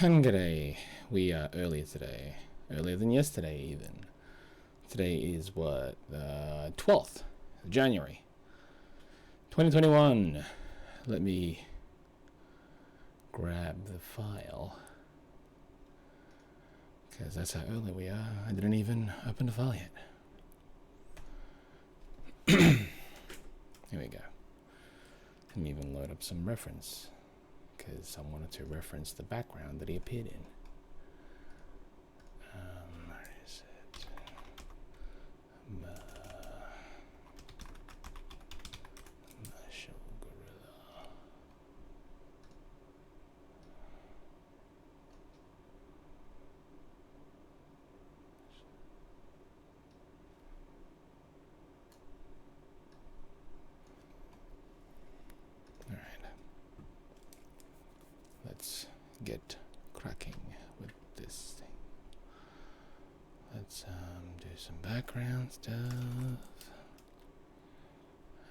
And g'day. We are earlier today. Earlier than yesterday, even. Today is what? 12th of January 2021. Let me grab the file. Because that's how early we are. I didn't even open the file yet. Here we go. Didn't even load up some reference. Because I wanted to reference the background that he appeared in. Where is it? Marshall Gorilla. All right. Let's get cracking with this thing. Let's do some background stuff.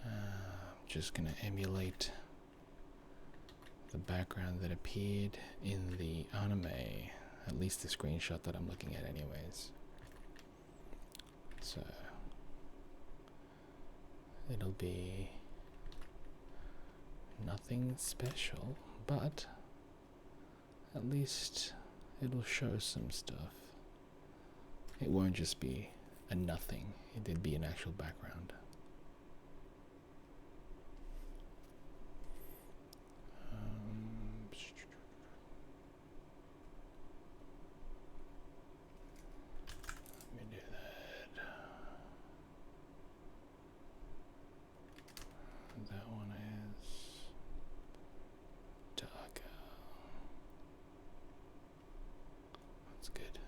I'm just gonna emulate the background that appeared in the anime, at least the screenshot that I'm looking at anyways. So it'll be nothing special, but at least it'll show some stuff. It won't just be a nothing. It'll be an actual background. Let me do that. That one is darker. That's good.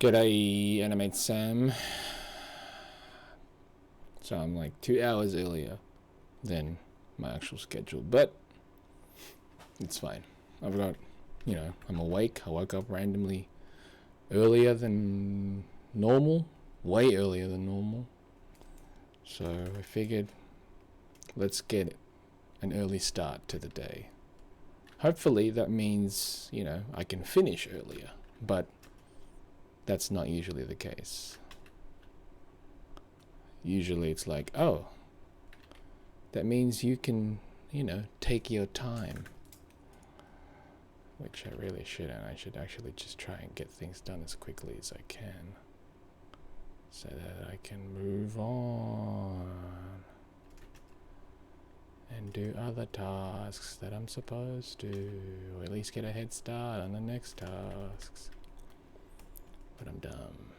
G'day, Animate Sam. So I'm like 2 hours earlier than my actual schedule, but it's fine. I've got, I'm awake. I woke up randomly earlier than normal, way earlier than normal. So I figured let's get an early start to the day. Hopefully that means, I can finish earlier, but that's not usually the case. Usually it's like, oh, that means you can, take your time. Which I really shouldn't. I should actually just try and get things done as quickly as I can, so that I can move on and do other tasks that I'm supposed to, or at least get a head start on the next tasks. But I'm dumb.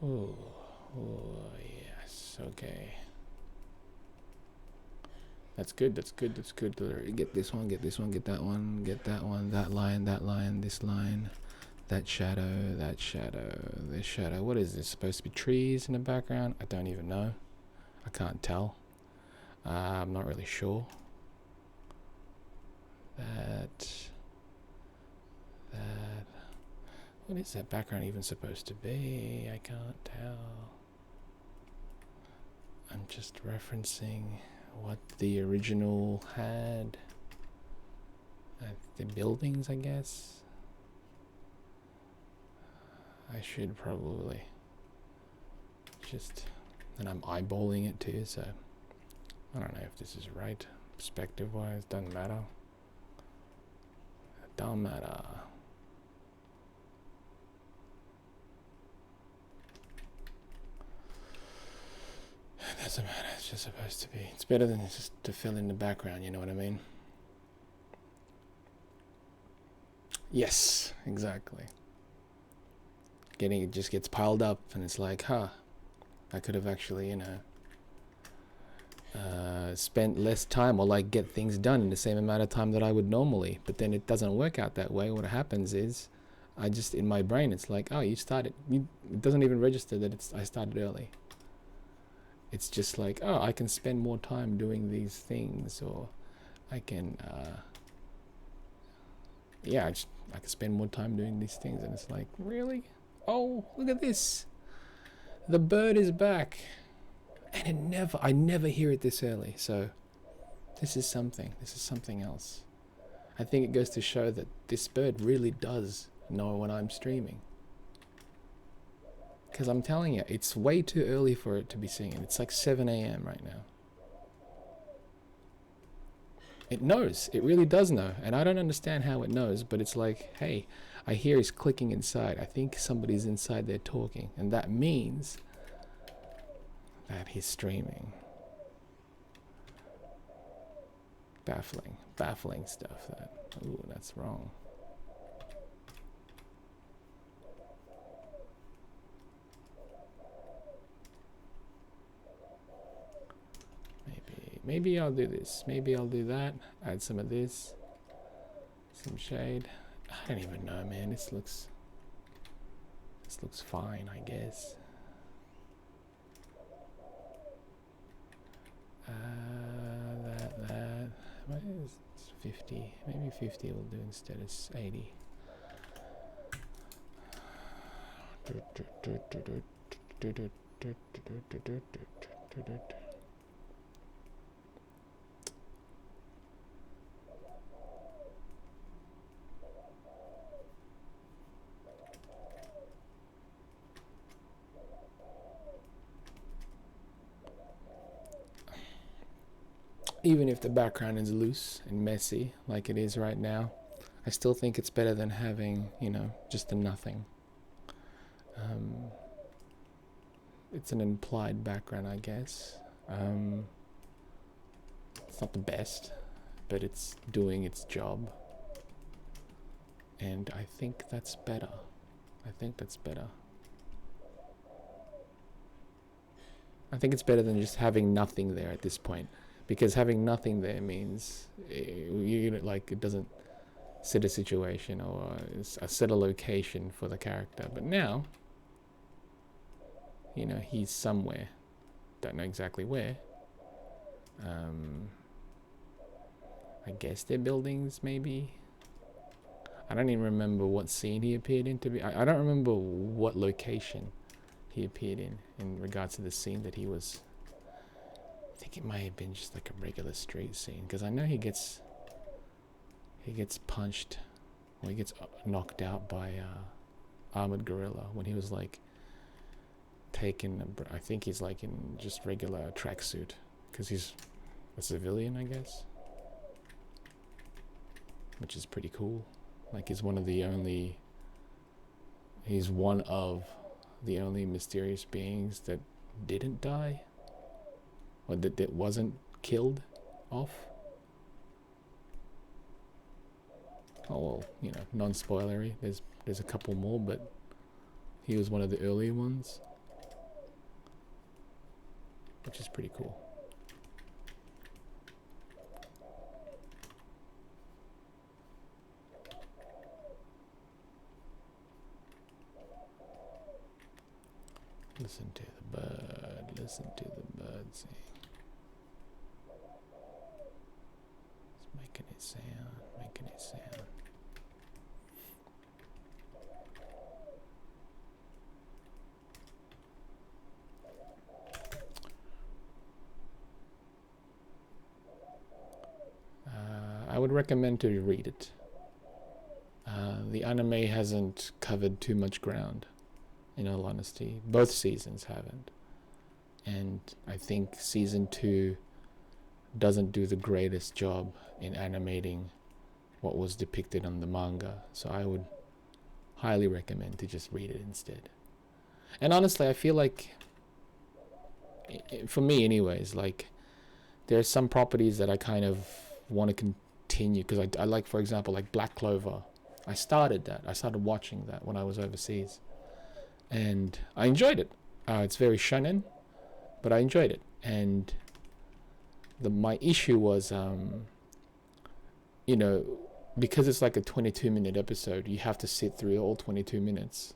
Oh, yes. Okay. That's good. That's good. That's good. Get this one. Get this one. Get that one. Get that one. That line. That line. This line. That shadow. That shadow. This shadow. What is this? Supposed to be trees in the background? I don't even know. I can't tell. I'm not really sure. That. What is that background even supposed to be? I can't tell. I'm just referencing what the original had. The buildings, I guess. I should probably just, and I'm eyeballing it too, so I don't know if this is right perspective wise. Doesn't matter. Don't matter. It doesn't matter. It's just supposed to be. It's better than just to fill in the background. You know what I mean? Yes, exactly. It just gets piled up, and it's like, huh, I could have actually, you know, spent less time, or like get things done in the same amount of time that I would normally. But then it doesn't work out that way. What happens is, I just, in my brain, it's like, oh, you started. It doesn't even register that I started early. It's just like, oh, I can spend more time doing these things, or I can, yeah, I can spend more time doing these things. And it's like, really? Oh, look at this. The bird is back. And I never hear it this early. So this is something. This is something else. I think it goes to show that this bird really does know when I'm streaming. Because I'm telling you, it's way too early for it to be singing. It's like 7 a.m. right now. It knows. It really does know. And I don't understand how it knows, but it's like, hey, I hear he's clicking inside. I think somebody's inside there talking. And that means that he's streaming. Baffling. Baffling stuff. Ooh, that's wrong. Maybe I'll do this. Maybe I'll do that. Add some of this. Some shade. I don't even know, man. This looks fine, I guess. That. What is 50? Maybe 50 will do instead of 80. Even if the background is loose and messy like it is right now, I still think it's better than having, you know, just a nothing. It's an implied background, I guess. It's not the best, but it's doing its job. And I think that's better. I think it's better than just having nothing there at this point. Because having nothing there means it doesn't set a situation or set a location for the character. But now, you know, he's somewhere. Don't know exactly where. I guess they're buildings, maybe. I don't even remember what scene he appeared in. I don't remember what location he appeared in regards to the scene that he was. I think it might have been just like a regular street scene, because I know he gets punched, or he gets knocked out by Armored Gorilla when he was like taken. I think he's like in just regular tracksuit, because he's a civilian, I guess, which is pretty cool. Like he's one of the only mysterious beings that didn't die. Or that wasn't killed off. Oh well, you know, non-spoilery. There's a couple more, but he was one of the early ones. which is pretty cool. Listen to the bird, listen to the bird sing. It's making it sound, making it sound. I would recommend to read it. The anime hasn't covered too much ground, in all honesty. Both seasons haven't. And I think season 2 doesn't do the greatest job in animating what was depicted on the manga. So I would highly recommend to just read it instead. And honestly, I feel like, for me anyways, like, there's some properties that I kind of want to continue, because I like, for example, like Black Clover. I started watching that when I was overseas, and I enjoyed it. It's very shonen, but I enjoyed it. And my issue was, you know, because it's like a 22-minute episode, you have to sit through all 22 minutes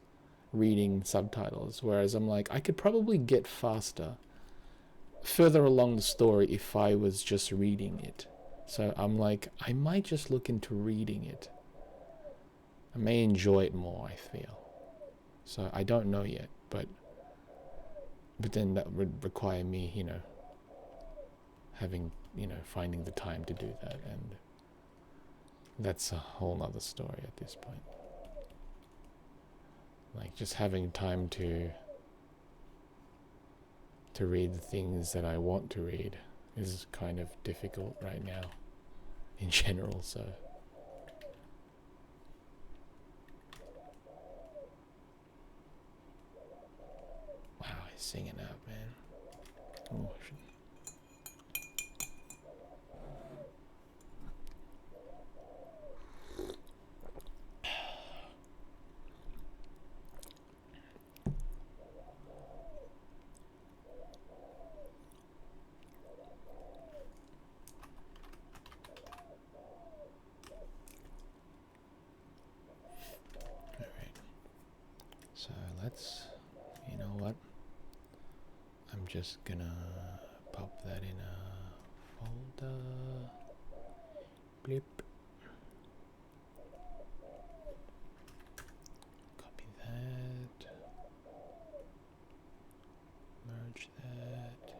reading subtitles, whereas I'm like, I could probably get further along the story if I was just reading it. So I'm like, I might just look into reading it. I may enjoy it more, I feel. So I don't know yet, but then that would require me, you know, finding the time to do that, and that's a whole other story at this point. Like, just having time to read the things that I want to read is kind of difficult right now in general, so wow, he's singing out, man. Oh, shit. So let's, you know what, I'm just gonna pop that in a folder, blip, copy that, merge that,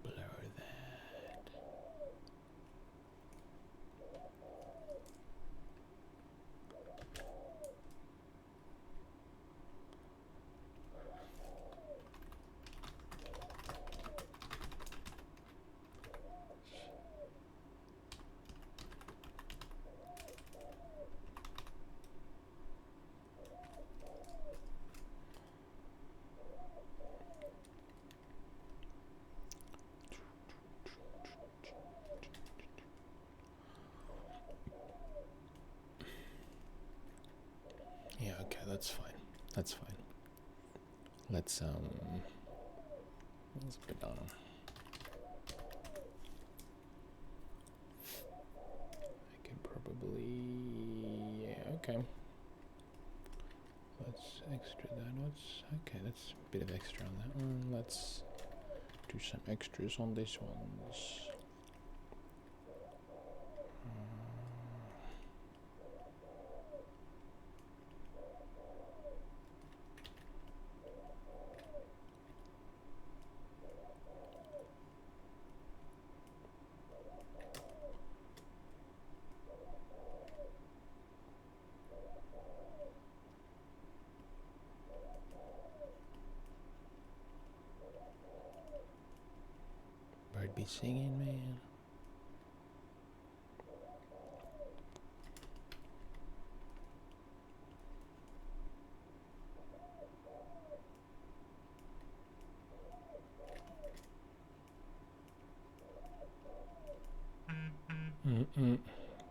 blur that. Yeah, okay, that's fine. That's fine. Let's put on. I can probably, yeah, okay. Let's extra that. Okay, that's a bit of extra on that one. Let's do some extras on this one. Bird be singing, man.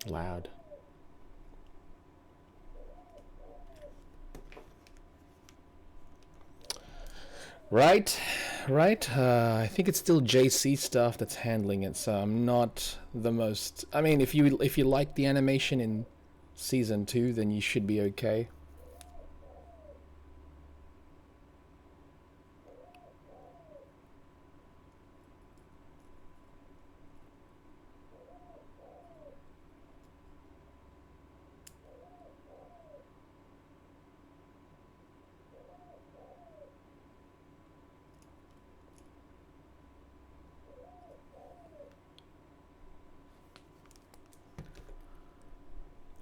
Loud. Right, right. I think it's still JC stuff that's handling it, so I'm not the most. I mean, if you like the animation in season 2, then you should be okay.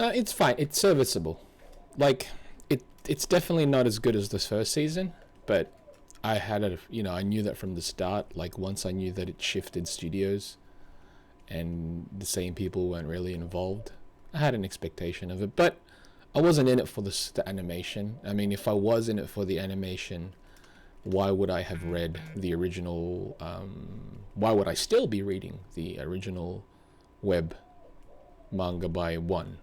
It's fine. It's serviceable. Like it's definitely not as good as the first season, but I had a I knew that from the start. Like once I knew that it shifted studios and the same people weren't really involved, I had an expectation of it. But I wasn't in it for the animation. I mean, if I was in it for the animation, why would I have read the original? Why would I still be reading the original web manga by One,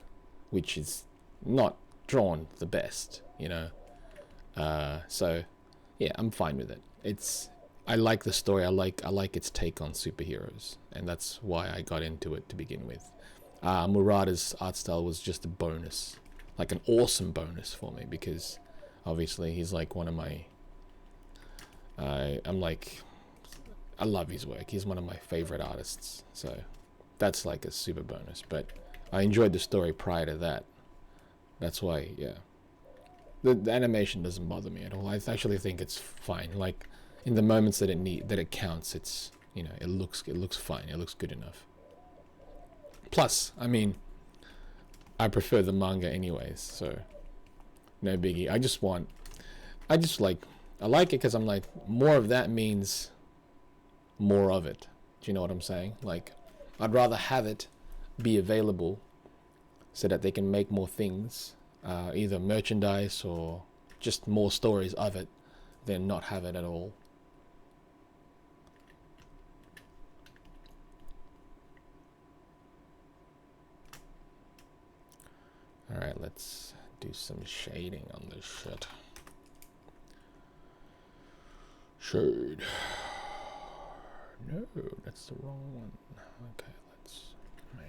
which is not drawn the best, So yeah, I'm fine with it. I like the story. I like its take on superheroes, and that's why I got into it to begin with. Murata's art style was just a bonus, like an awesome bonus for me, because obviously he's like one of my. I'm like, I love his work. He's one of my favorite artists, so that's like a super bonus. But I enjoyed the story prior to that. That's why, yeah. The animation doesn't bother me at all. I actually think it's fine. Like in the moments that it counts, it's it looks fine. It looks good enough. Plus, I mean, I prefer the manga anyways, so no biggie. I like it because I'm like, more of that means more of it. Do you know what I'm saying? Like, I'd rather have it be available so that they can make more things, either merchandise or just more stories of it, than not have it at all. Alright, let's do some shading on this shit. Shade. No, that's the wrong one. Okay, let's... Man.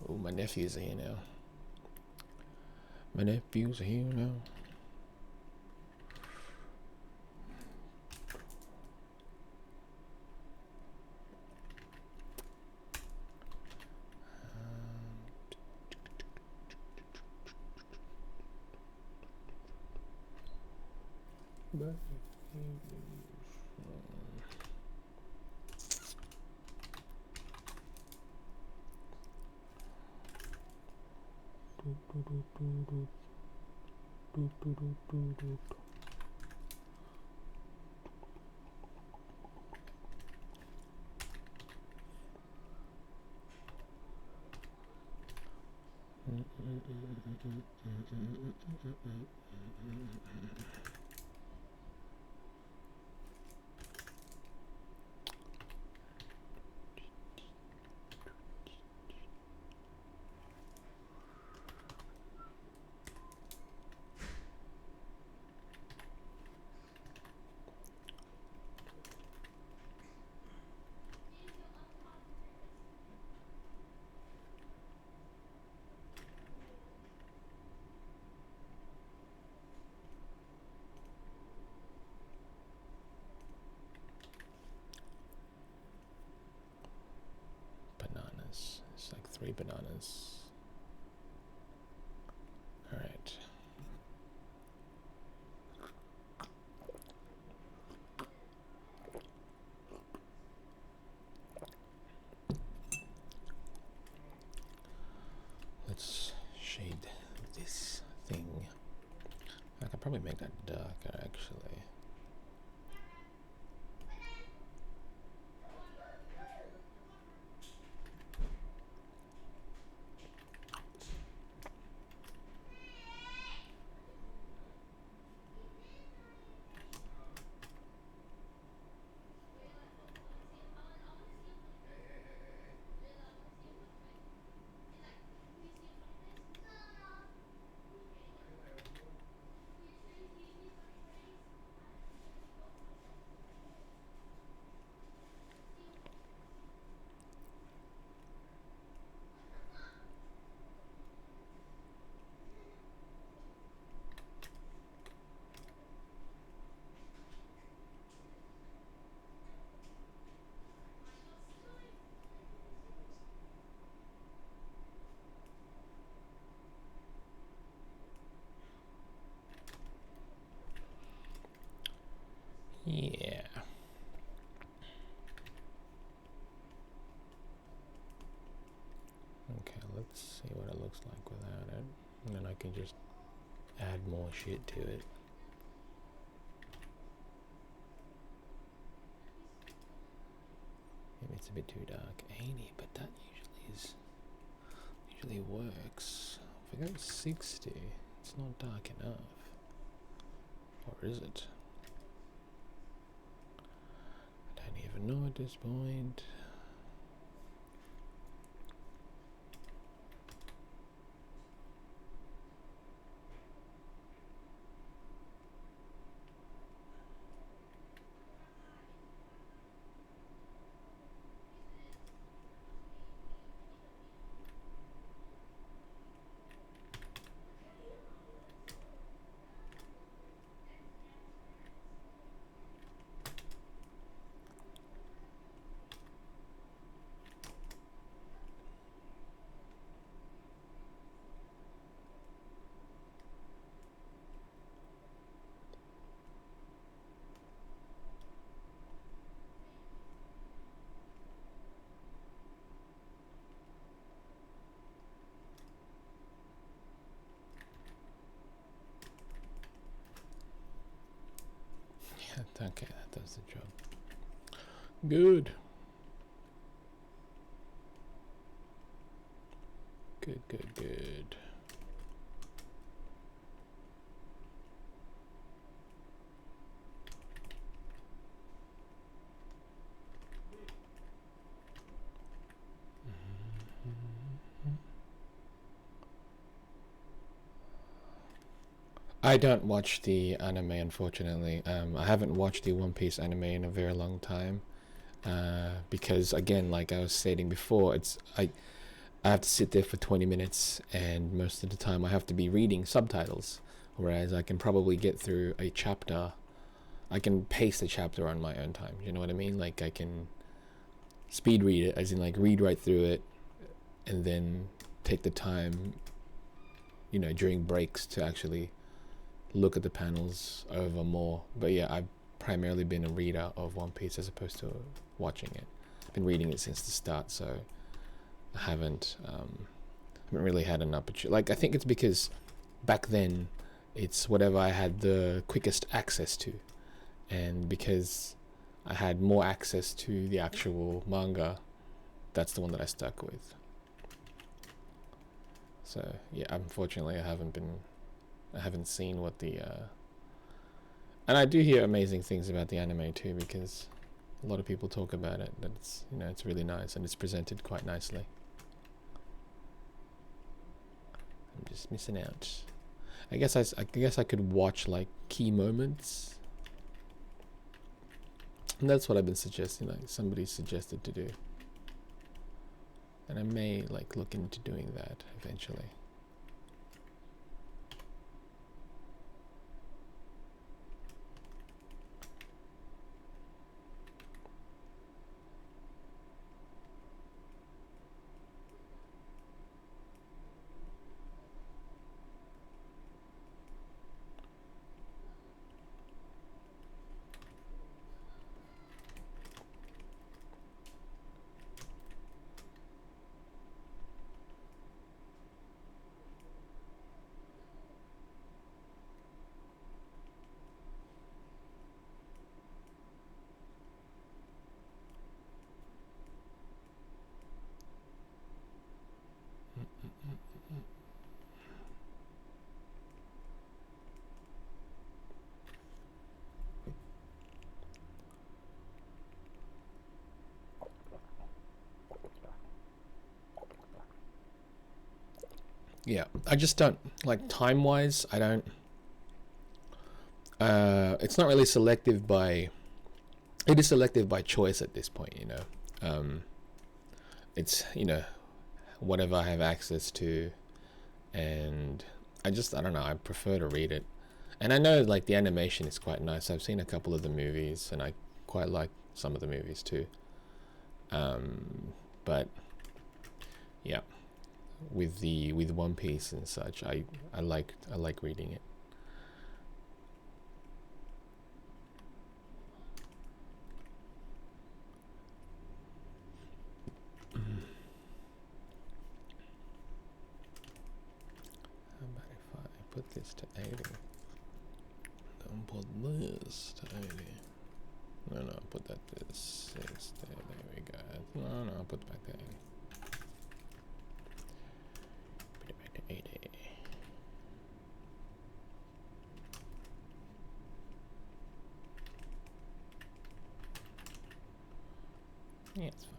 Oh, my nephews are here now. My nephews are here now. Bananas. It's like 3 bananas. Alright. Let's shade this thing. I could probably make that darker actually. Yeah. Okay, let's see what it looks like without it. And then I can just add more shit to it. Maybe it's a bit too dark. 80, but that usually works. If I go 60, it's not dark enough. Or is it? I don't even know at this point. Okay, that does the job. Good. Good. I don't watch the anime, unfortunately. I haven't watched the One Piece anime in a very long time, because again, like I was stating before, I have to sit there for 20 minutes, and most of the time I have to be reading subtitles, whereas I can probably get through a chapter. I can pace a chapter on my own time. You know what I mean? Like I can speed read it, as in like read right through it, and then take the time, you know, during breaks to actually look at the panels over more. But yeah, I've primarily been a reader of One Piece as opposed to watching it. I've been reading it since the start, so I haven't really had an opportunity. Like, I think it's because back then it's whatever I had the quickest access to, and because I had more access to the actual manga, that's the one that I stuck with. So yeah, unfortunately I haven't seen what the and I do hear amazing things about the anime too, because a lot of people talk about it, that it's, you know, it's really nice and it's presented quite nicely. I'm just missing out. I guess I could watch like key moments, and that's what I've been suggesting, like somebody suggested to do, and I may like look into doing that eventually. Yeah, I just don't, like, time wise, I don't, it's not really selective by, it is selective by choice at this point, you know. It's, you know, whatever I have access to, and I don't know, I prefer to read it. And I know like the animation is quite nice. I've seen a couple of the movies and I quite like some of the movies too. But yeah, with One Piece and such, I like reading it. this to 80. Then put this to 80. No, put that to 60. There we go. No, put it back to 80. Put it back to 80. Yeah, it's fine.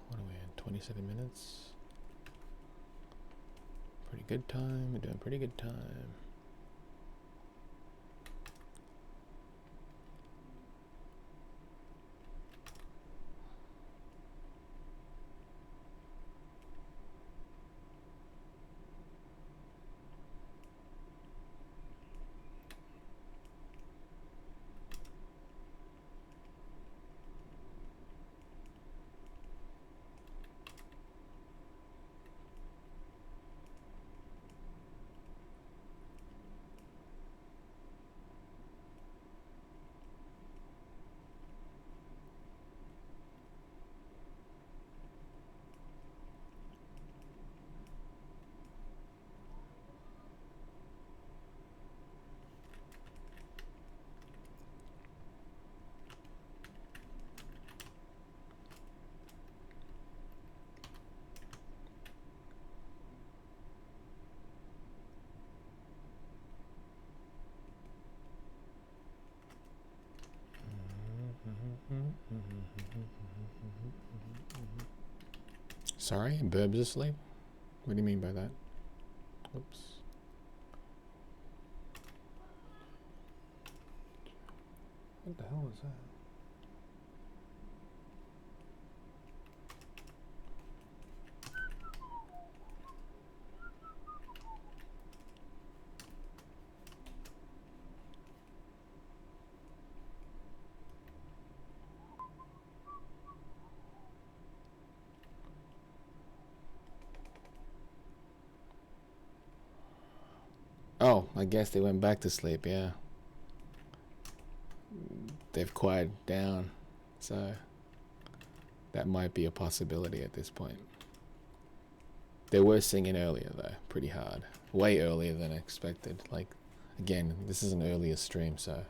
What are we at? 27 minutes. Pretty good time. We're doing pretty good time. Sorry, Burb's asleep? What do you mean by that? Oops. What the hell was that? Oh, I guess they went back to sleep, yeah. They've quieted down, so that might be a possibility at this point. They were singing earlier though, pretty hard. Way earlier than expected. Like, again, this is an earlier stream, so.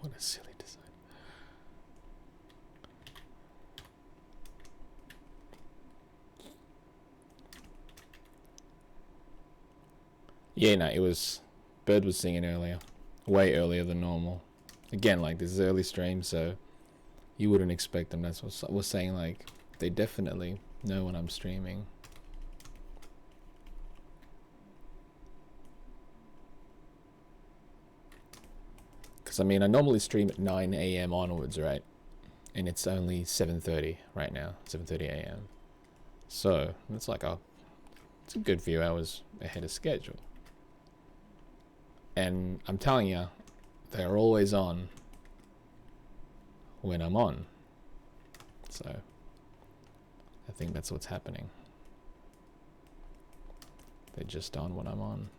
What a silly design. Yeah, no, it was... Bird was singing earlier. Way earlier than normal. Again, like, this is early stream, so you wouldn't expect them. That's what we're saying, like, they definitely know when I'm streaming. Because, I mean, I normally stream at 9 AM onwards, right? and it's only 7:30 right now, 7:30 a.m. So it's like it's a good few hours ahead of schedule. And I'm telling you, they're always on when I'm on. So I think that's what's happening. They're just on when I'm on.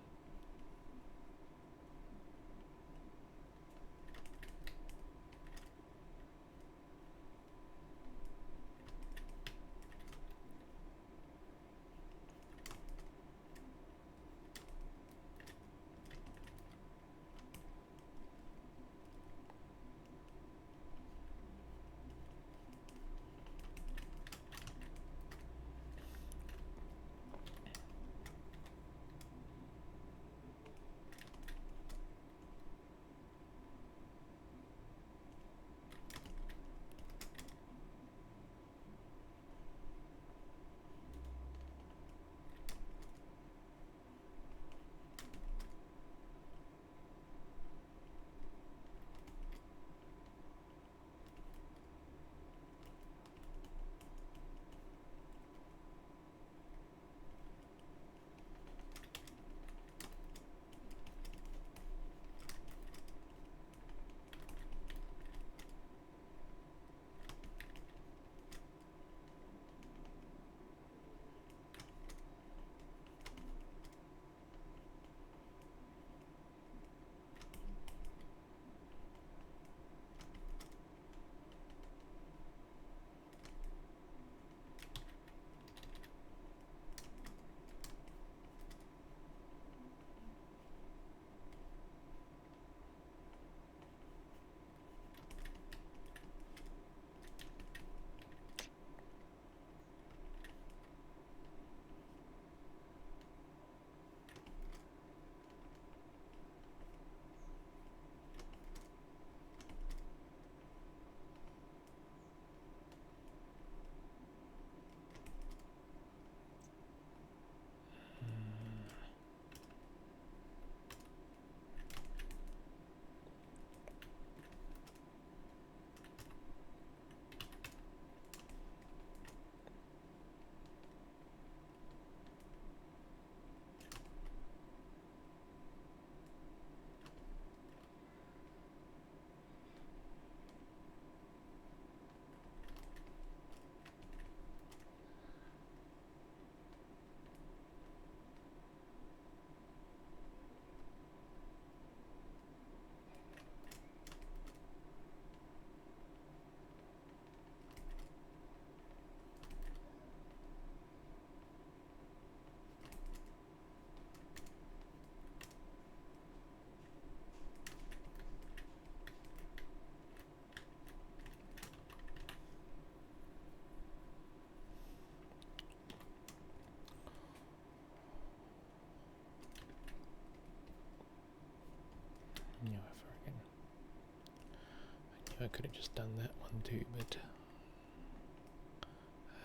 I could have just done that one too, but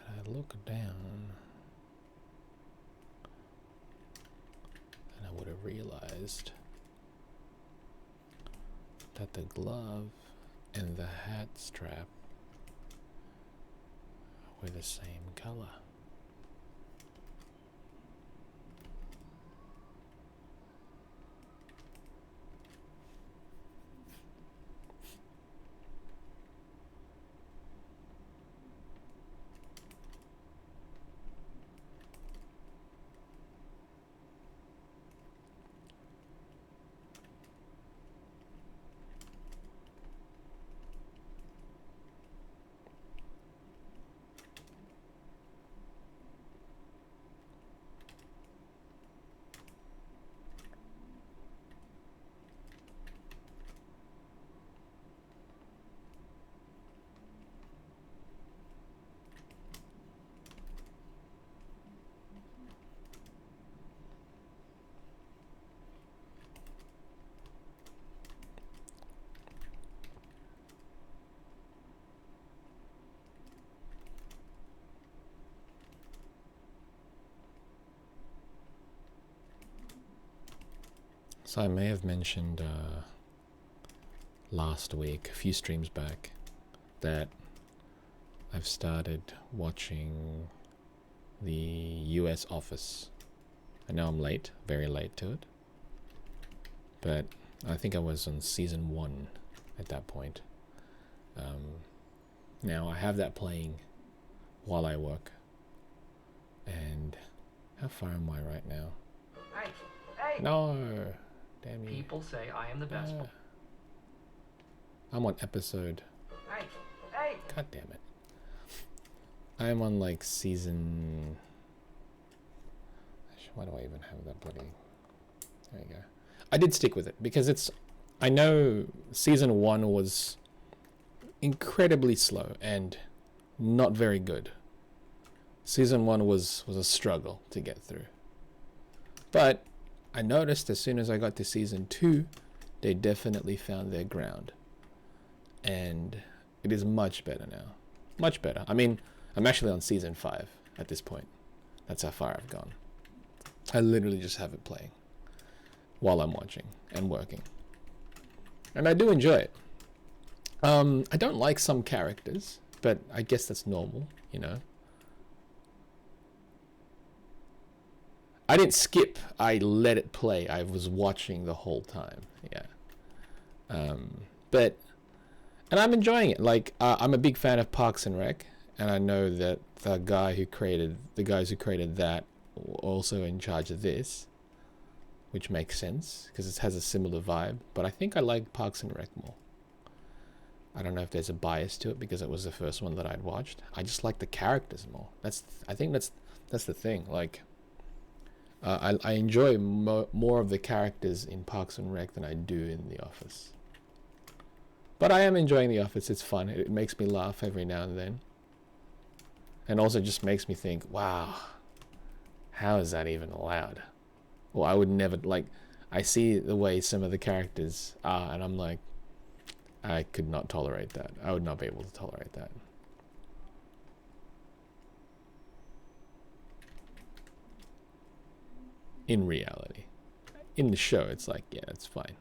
had I looked down, and I would have realized that the glove and the hat strap were the same color. So I may have mentioned last week, a few streams back, that I've started watching the US Office. I know I'm late, very late to it, but I think I was on season 1 at that point. Now I have that playing while I work. And how far am I right now? Hey! No! Damn you. People say I am the best. I'm on episode... Hey! God damn it. I am on like season... Why do I even have that bloody... There you go. I did stick with it because it's... I know season 1 was incredibly slow and not very good. Season 1 was a struggle to get through. But I noticed as soon as I got to season 2, they definitely found their ground. And it is much better now. Much better. I mean, I'm actually on season 5 at this point. That's how far I've gone. I literally just have it playing while I'm watching and working. And I do enjoy it. I don't like some characters, but I guess that's normal, you know. I didn't skip. I let it play. I was watching the whole time. Yeah. And I'm enjoying it. Like, I'm a big fan of Parks and Rec, and I know that the guys who created that were also in charge of this, which makes sense because it has a similar vibe. But I think I like Parks and Rec more. I don't know if there's a bias to it because it was the first one that I'd watched. I just like the characters more. I think that's the thing. Like, I enjoy more of the characters in Parks and Rec than I do in The Office. But I am enjoying The Office. It's fun. It makes me laugh every now and then. And also just makes me think, wow, how is that even allowed? Well, I would never, like, I see the way some of the characters are, and I'm like, I could not tolerate that. I would not be able to tolerate that. In reality. In the show, it's like, yeah, it's fine.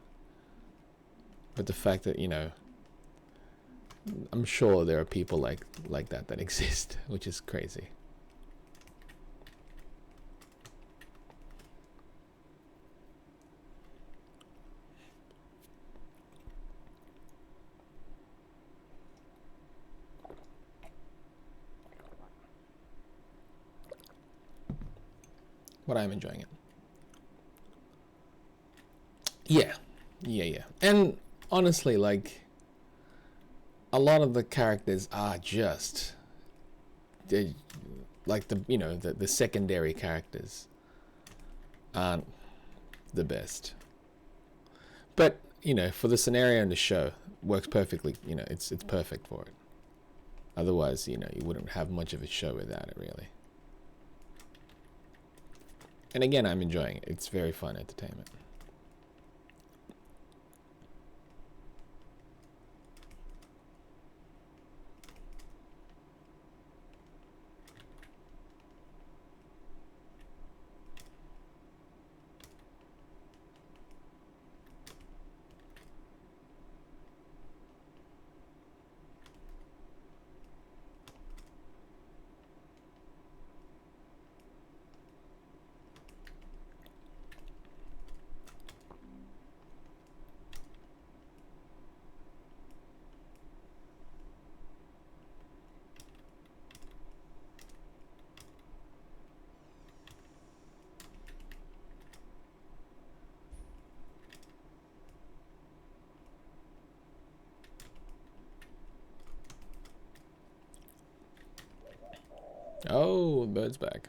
But the fact that, you know, I'm sure there are people like that exist, which is crazy. But I'm enjoying it. Yeah. And honestly, like, a lot of the characters are just, like, the secondary characters aren't the best. But, you know, for the scenario in the show, works perfectly. You know, it's perfect for it. Otherwise, you know, you wouldn't have much of a show without it, really. And again, I'm enjoying it. It's very fun entertainment. Oh, the bird's back.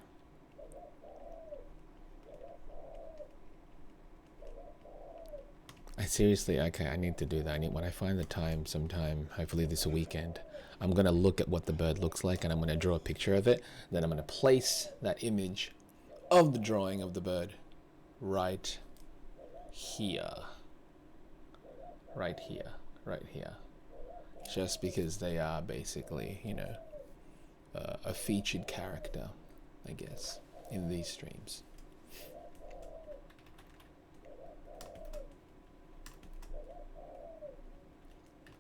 Okay, I need to do that. When I find the time sometime, hopefully this weekend, I'm going to look at what the bird looks like and I'm going to draw a picture of it. Then I'm going to place that image of the drawing of the bird right here. Right here. Right here. Just because they are basically, you know, a featured character, I guess, in these streams.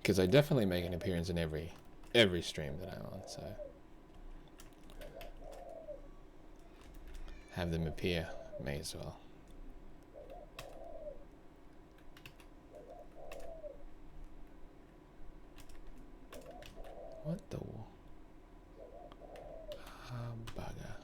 Because I definitely make an appearance in every every stream that I'm on, so have them appear, may as well. What the bugger.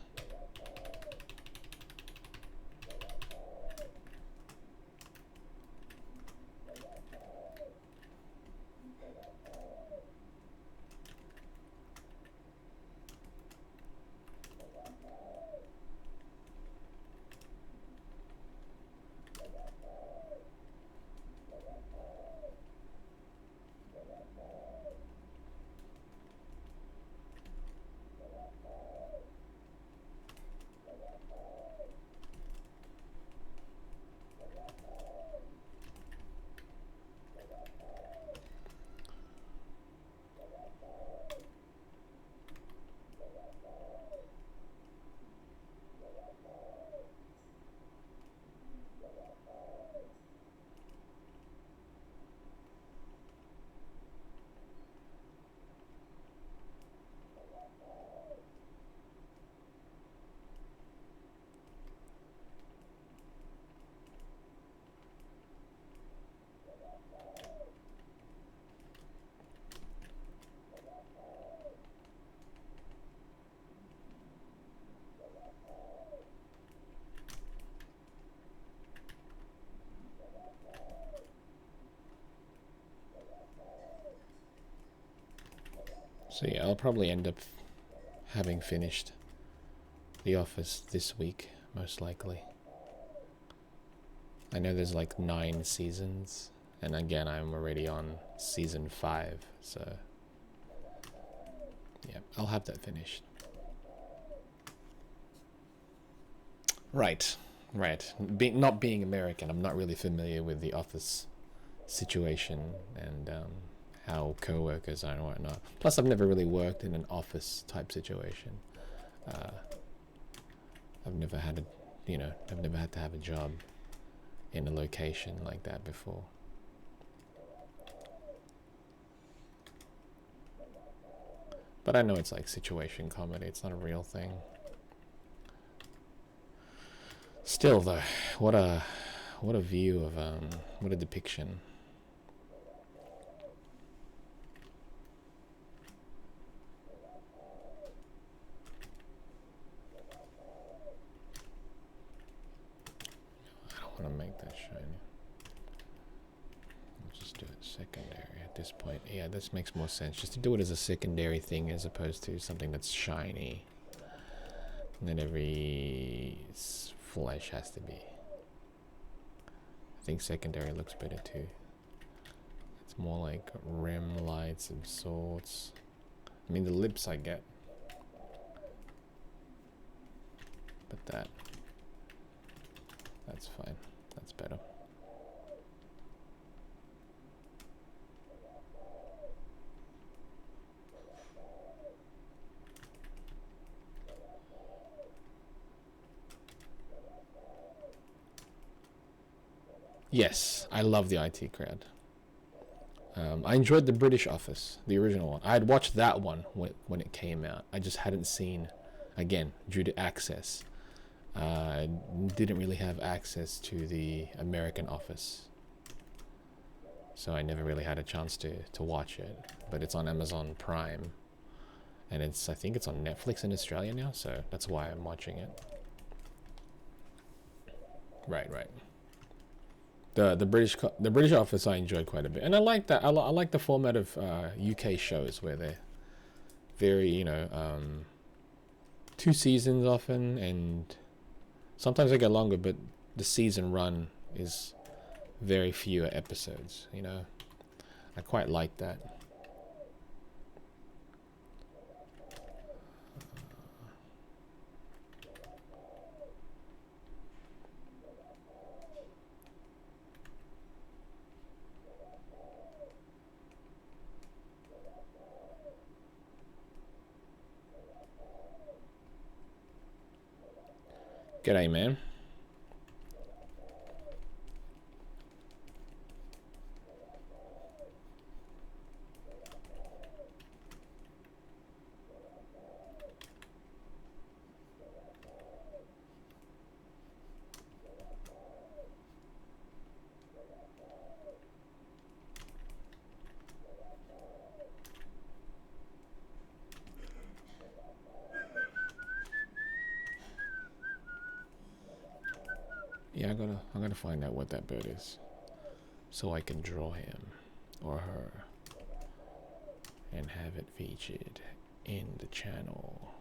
So yeah, I'll probably end up having finished The Office this week, most likely. I know there's like 9 seasons, and again, I'm already on season 5, so yeah, I'll have that finished. Right. Not being American, I'm not really familiar with the office situation and how co-workers are and whatnot. Plus, I've never really worked in an office type situation. I've never had to have a job in a location like that before. But I know it's like situation comedy. It's not a real thing. Still though, what a view of what a depiction. I don't want to make that shiny. I'll just do it secondary at this point. Yeah, this makes more sense. Just to do it as a secondary thing as opposed to something that's shiny. And then every flesh has to be. I think secondary looks better too. It's more like rim lights of sorts. I mean, the lips I get. But that's fine. That's better. Yes, I love the IT crowd. I enjoyed the British Office, the original one. I had watched that one when it came out. I just hadn't seen, again, due to access. I didn't really have access to the American Office. So I never really had a chance to watch it. But it's on Amazon Prime. And I think it's on Netflix in Australia now, so that's why I'm watching it. Right. The British Office I enjoyed quite a bit, and I like that. I like the format of UK shows where they're very 2 seasons often, and sometimes they get longer, but the season run is very fewer episodes. I quite like that. G'day, man. Yeah, I gotta find out what that bird is, so I can draw him or her and have it featured in the channel.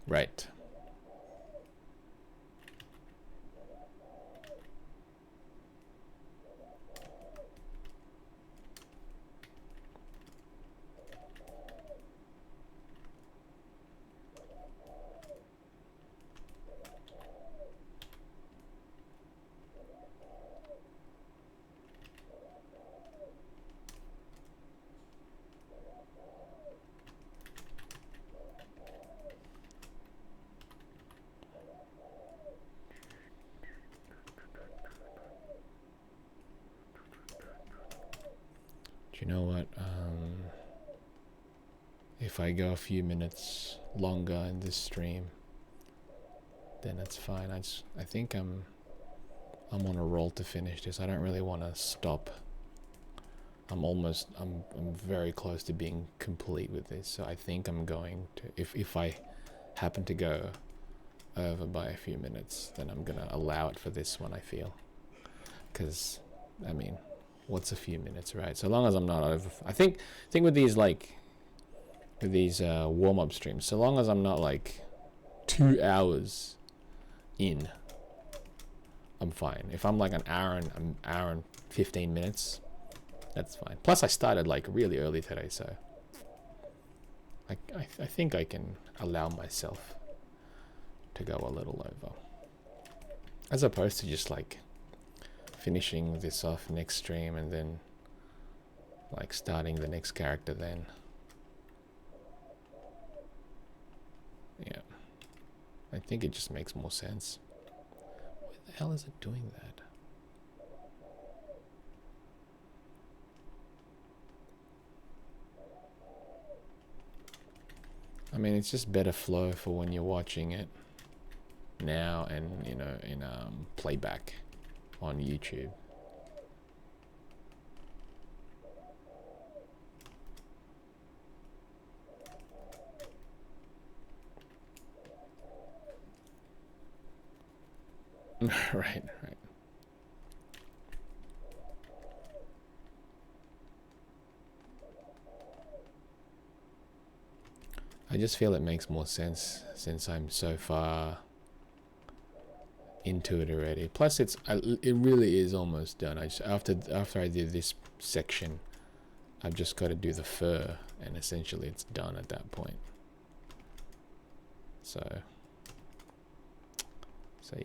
Right. Do you know what? If I go a few minutes longer in this stream, then that's fine. I think I'm on a roll to finish this. I don't really want to stop. I'm very close to being complete with this. So I think I'm going to, if I happen to go over by a few minutes, then I'm gonna allow it for this one, I feel. Because, I mean, what's a few minutes, right? So long as I'm not over, I think with these, like, with these warm-up streams, so long as I'm not like 2 hours in, I'm fine. If I'm like an hour and 15 minutes, that's fine. Plus I started like really early today, so I think I can allow myself to go a little over, as opposed to just like finishing this off next stream and then like starting the next character then. Yeah, I think it just makes more sense. Why the hell is it doing that? I mean, it's just better flow for when you're watching it now and, you know, in playback on YouTube. Right. I just feel it makes more sense since I'm so far into it already. Plus, it really is almost done. After I did this section, I've just got to do the fur, and essentially it's done at that point. So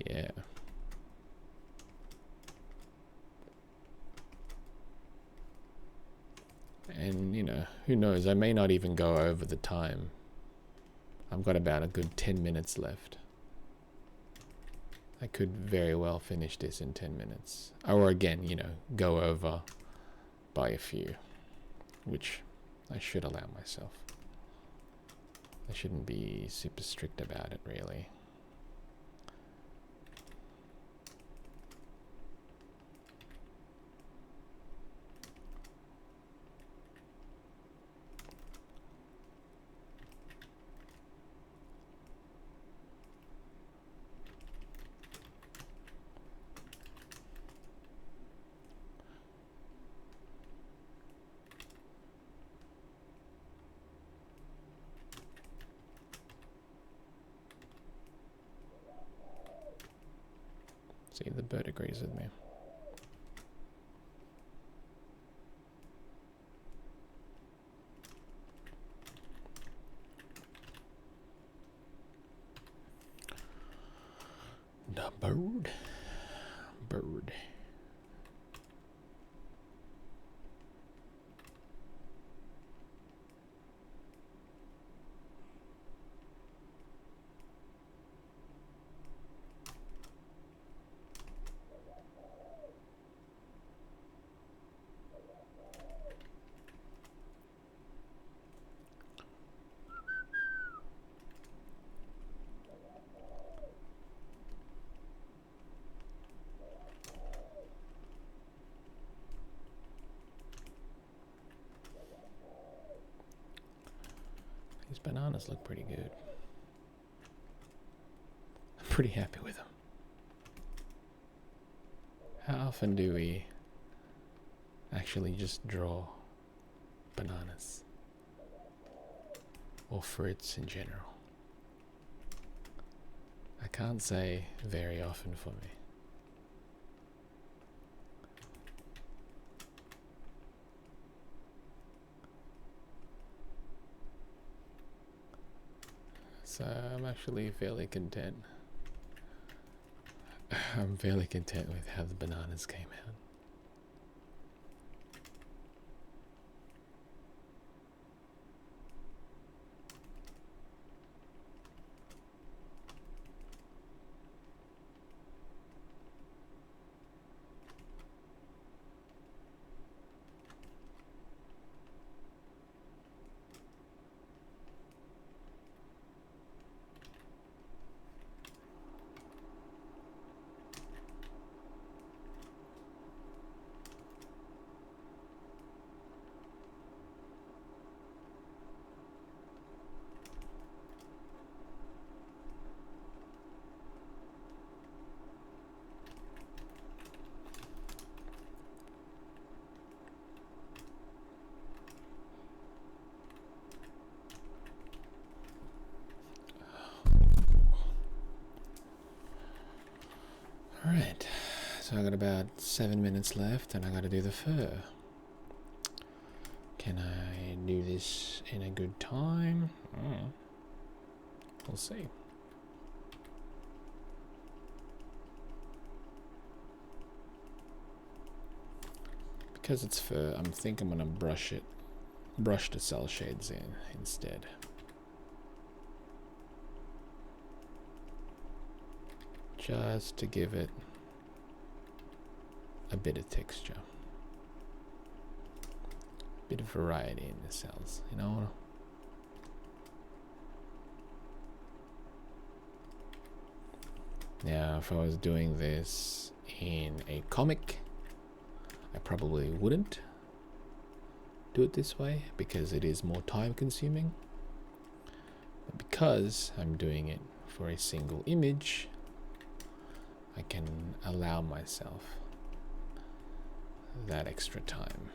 yeah. And, you know, who knows? I may not even go over the time. I've got about a good 10 minutes left. I could very well finish this in 10 minutes. Or again, you know, go over by a few, which I should allow myself. I shouldn't be super strict about it, really. See, the bird agrees with me. The bird. bananas look pretty good. I'm pretty happy with them. How often do we actually just draw bananas? Or fruits in general? I can't say very often for me. So I'm actually fairly content. I'm fairly content with how the bananas came out. Alright, so I got about 7 minutes left and I gotta do the fur. Can I do this in a good time? We'll see. Because it's fur, I think I'm gonna brush the cell shades in instead. Just to give it a bit of texture, bit of variety in the cells, you know. Now, if I was doing this in a comic, I probably wouldn't do it this way because it is more time consuming. But because I'm doing it for a single image, I can allow myself that extra time.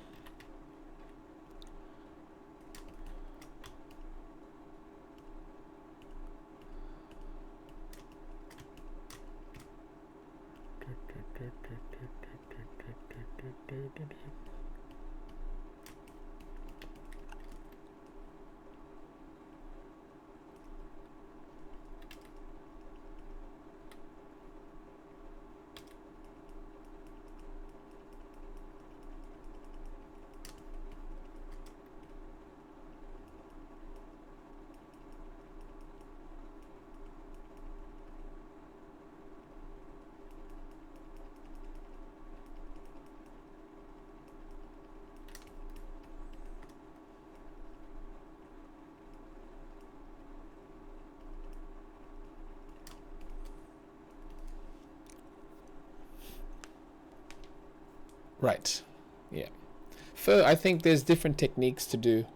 Right, yeah. Fur, I think there's different techniques to do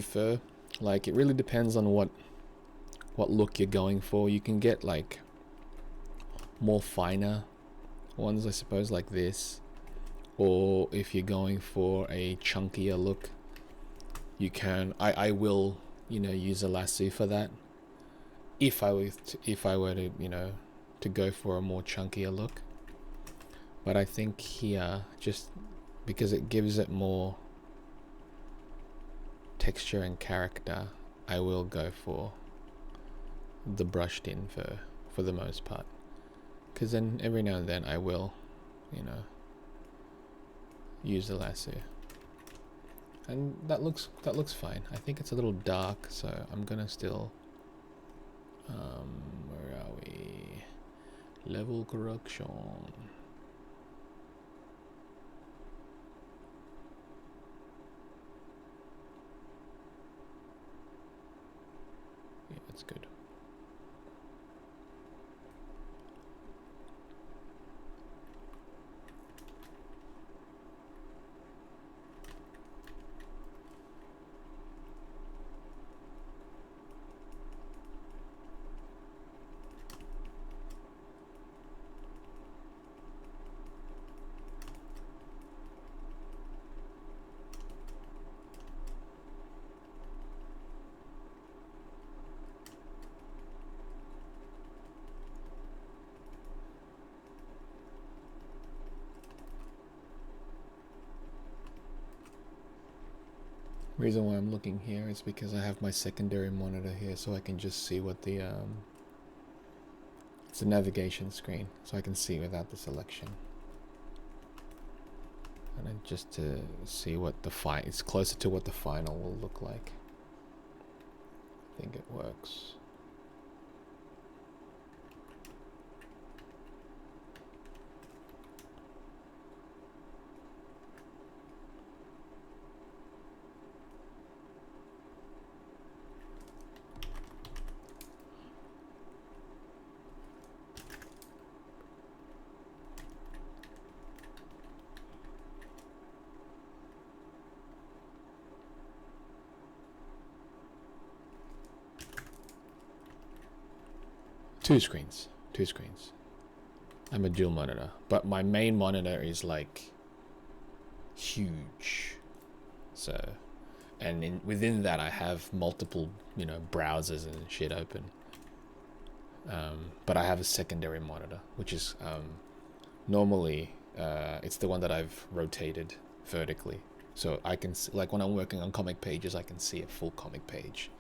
fur. Like, it really depends on what look you're going for. You can get like more finer ones, I suppose, like this, or if you're going for a chunkier look, you can. I will, you know, use a lasso for that. If I were to, you know, to go for a more chunkier look. But I think here, just because it gives it more texture and character, I will go for the brushed in fur for the most part. Because then every now and then I will, you know, use the lasso. And that looks fine. I think it's a little dark, so I'm gonna still where are we? Level correction. Yeah, that's good. Reason why I'm looking here is because I have my secondary monitor here, so I can just see what the it's a navigation screen, so I can see without the selection. And then just to see what the it's closer to what the final will look like. I think it works. Two screens. I'm a dual monitor, but my main monitor is like huge. So, and within that I have multiple, you know, browsers and shit open. But I have a secondary monitor, which is normally it's the one that I've rotated vertically. So I can see, like when I'm working on comic pages, I can see a full comic page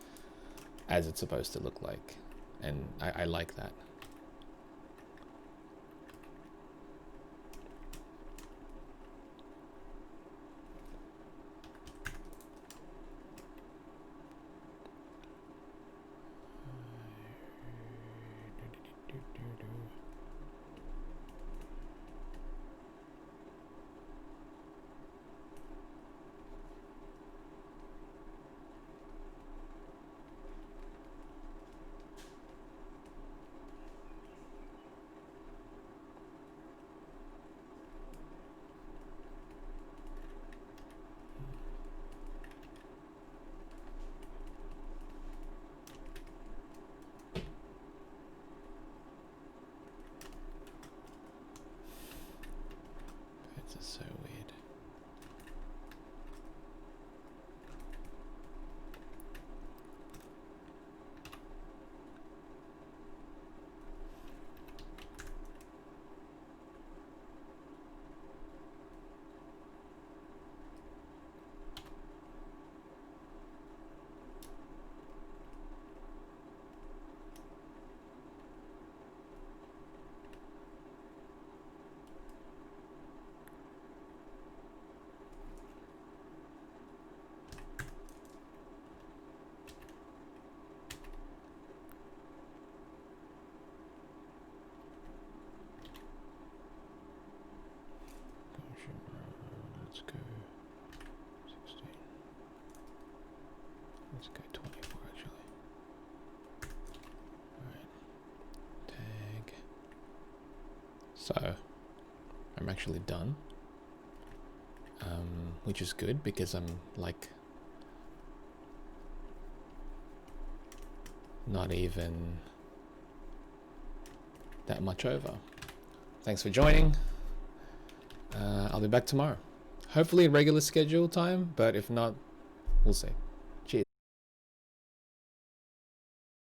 as it's supposed to look like. And I like that. This is so weird. Let's go 16. Let's go 24 actually. Alright. Tag. So I'm actually done. Which is good because I'm like not even that much over. Thanks for joining. I'll be back tomorrow. Hopefully regular schedule time, but if not, we'll see.